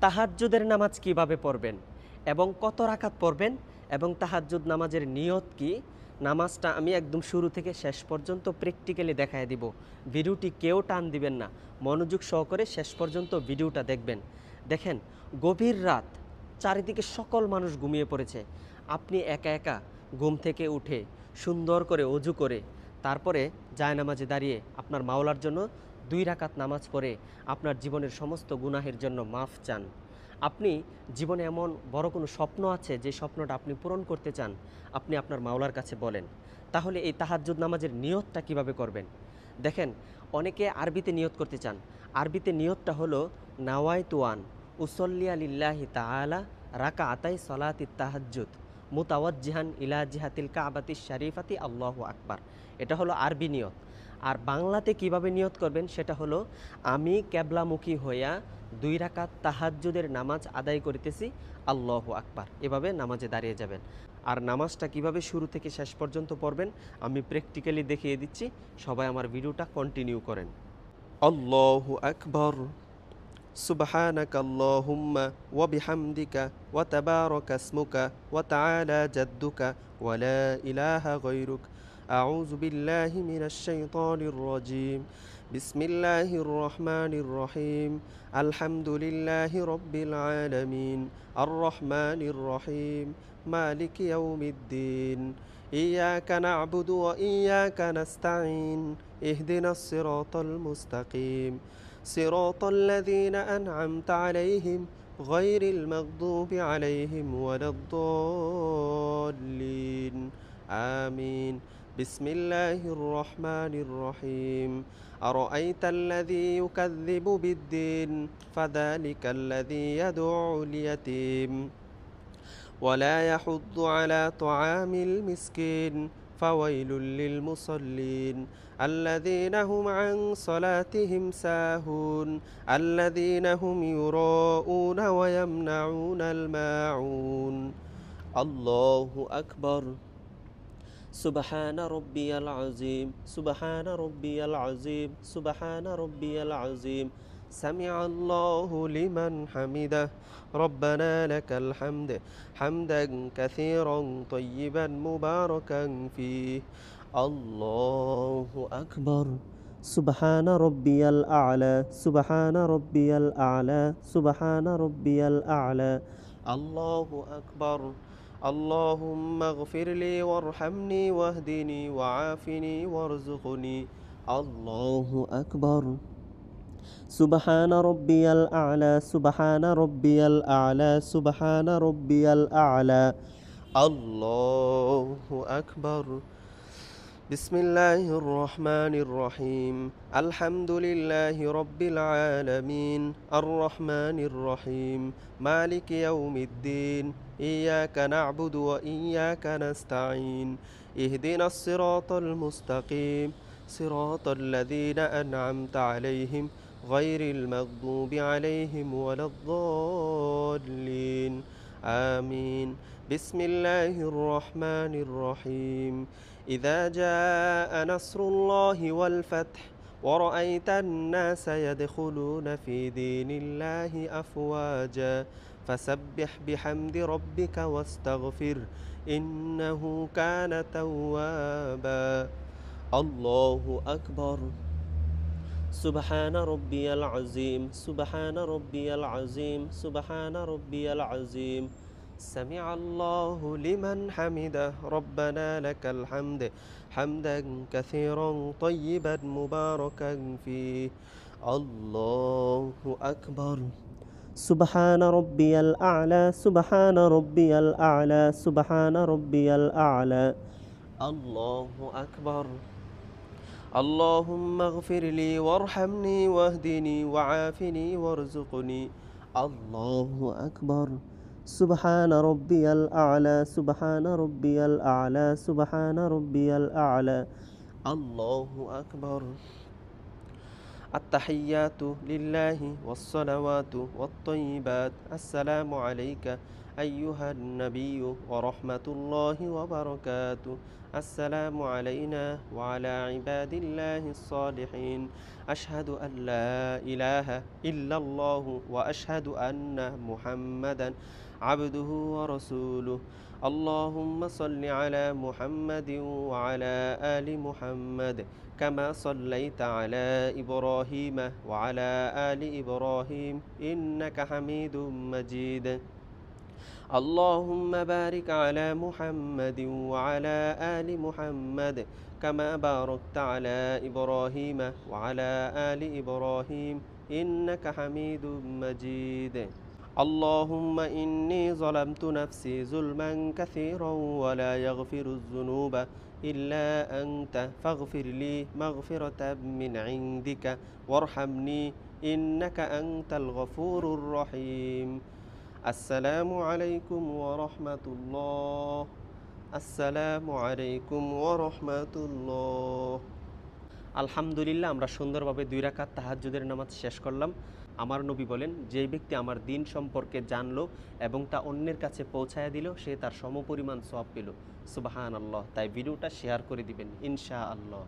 তাহাজ্জুদের নামাজ কিভাবে পড়বেন এবং কত রাকাত পড়বেন এবং তাহাজ্জুদ নামাজের নিয়ত কি, নামাজটা আমি একদম শুরু থেকে শেষ পর্যন্ত প্র্যাকটিক্যালি দেখায় দিব। ভিডিওটি কেউ টান দিবেন না, মনোযোগ সহকারে শেষ পর্যন্ত ভিডিওটা দেখবেন। দেখেন, গভীর রাত, চারিদিকে সকল মানুষ ঘুমিয়ে পড়েছে। আপনি একা একা ঘুম থেকে উঠে সুন্দর করে অজু করে তারপরে জায়নামাজে দাঁড়িয়ে আপনার মাওলার জন্য 2 রাকাত নামাজ পড়ে আপনার জীবনের সমস্ত গুনাহের জন্য মাফ চান। আপনি জীবনে এমন বড় কোনো স্বপ্ন আছে যে স্বপ্নটা আপনি পূরণ করতে চান, আপনি আপনার মাওলার কাছে বলেন। তাহলে এই তাহাজ্জুদ নামাজের নিয়তটা কিভাবে করবেন? দেখেন, অনেকে আরবিতে নিয়ত করতে চান। আরবিতে নিয়তটা হলো নাওয়াইতুয়ান উসল্লিয়া লিল্লাহি তাআলা রাকা আতাই সলাতি তাহাজ্জুদ মুতাওয়াজ্জিহান ইলা জিহাতিল কাবাতিশ শরীফাতি আল্লাহু আকবার। এটা হলো আরবি নিয়ত। আর বাংলাতে কিভাবে নিয়ত করবেন সেটা হলো, আমি কেবলামুখী হইয়া 2 রাকাত তাহাজ্জুদের নামাজ আদায় করিতেছি, আল্লাহু আকবার। এভাবে নামাজে দাঁড়িয়ে যাবেন। আর নামাজটা কিভাবে শুরু থেকে শেষ পর্যন্ত পড়বেন আমি প্র্যাকটিক্যালি দেখিয়ে দিচ্ছি। সবাই আমার ভিডিওটা কন্টিনিউ করেন। আল্লাহু আকবার, সুবহানাকা আল্লাহুম্মা ওয়া বিহামদিকা ওয়া তাবারাকা ইসমুকা ওয়া তাআলা জাদ্দুকা ওয়া লা ইলাহা গায়রুক। আউযু বিল্লাহি মিনাশ শাইতানির রাজীম। বিসমিল্লাহির রহমানির রহিম। আলহামদুলিল্লাহি রাব্বিল আলামিন। আর রহমানির রহিম। মালিকি ইয়াউমিদ্দিন। ইয়াকা না'বুদু ওয়া ইয়াকা নাস্তাঈন। ইহদিনাস সিরাতাল মুস্তাকিম। صراط الذين أنعمت عليهم غير المغضوب عليهم ولا الضالين آمين. بسم الله الرحمن الرحيم. أرأيت الذي يكذب بالدين فذلك الذي يدعو اليتيم ولا يحض على طعام المسكين فويل للمصلين الذين هم عن صلاتهم ساهون الذين هم يراءون ويمنعون الماعون. الله أكبر. سبحان ربي العظيم، سبحان ربي العظيم، سبحان ربي العظيم. سمع الله لمن حمده. ربنا لك الحمد حمدا كثيرا طيبا مباركا فيه. الله أكبر. سبحان ربي الأعلى، سبحان ربي الأعلى، سبحان ربي الأعلى. الله أكبر. اللهم اغفر لي وارحمني واهدني وعافني وارزقني. الله أكبر. سبحان ربي الأعلى، سبحان ربي الأعلى، سبحان ربي الأعلى. الله أكبر. بسم الله الرحمن الرحيم. الحمد لله رب العالمين. الرحمن الرحيم. مالك يوم الدين. إياك نعبد وإياك نستعين. اهدنا الصراط المستقيم صراط الذين أنعمت عليهم غير المغضوب عليهم ولا الضالين آمين. بسم الله الرحمن الرحيم. إذا جاء نصر الله والفتح ورأيت الناس يدخلون في دين الله أفواجا فسبح بحمد ربك واستغفر إنه كان توابا. الله أكبر. سبحان ربي العظيم، سبحان ربي العظيم، سبحان ربي العظيم. سمع الله لمن حمده. ربنا لك الحمد حمدا كثيرا طيبا مباركا فيه. الله أكبر. سبحان ربي الأعلى، سبحان ربي الأعلى، سبحان ربي الأعلى. الله أكبر. اللهم اغفر لي وارحمني واهدني وعافني وارزقني. الله أكبر. سبحان ربي الأعلى، سبحان ربي الأعلى، سبحان ربي الأعلى. الله أكبر. আত্তাহিয়াতু লিল্লাহি ওয়াসসালাওয়াতু ওয়াত-তাইয়্যিবাত আসসালামু আলাইকা আইয়ুহান নাবিয়্যু ওয়া রাহমাতুল্লাহি ওয়া বারাকাতুহু আসসালামু আলাইনা ওয়া আলা ইবাদিল্লাহিস সালিহিন আশহাদু আল লা ইলাহা ইল্লাল্লাহু ওয়া আশহাদু আন্না মুহাম্মাদান আবদুহু ওয়া রাসূলুহু আল্লাহুম্মা সাল্লি আলা মুহাম্মাদিন ওয়া আলা আলি মুহাম্মাদ كما صليت على إبراهيم وعلى آل إبراهيم إنك حميد مجيد اللهم بارك على محمد وعلى آل محمد كما باركت على إبراهيم وعلى آل إبراهيم إنك حميد مجيد اللهم إني ظلمت نفسي ظلما كثيرا ولا يغفر الذنوب إلا أنت فاغفر لي مغفرة من عندك وارحمني إنك أنت الغفور الرحيم السلام عليكم ورحمة الله السلام عليكم ورحمة الله আলহামদুলিল্লাহ, আমরা সুন্দরভাবে 2 রাকাত তাহাজ্জুদের নামাজ শেষ করলাম। আমার নবী বলেন, যে ব্যক্তি আমার দিন সম্পর্কে জানলো এবং তা অন্যের কাছে পৌঁছায়া দিল, সে তার সমপরিমাণ সওয়াব পেল। সুবহানাল্লাহ। তাই ভিডিওটা শেয়ার করে দিবেন ইনশাআল্লাহ।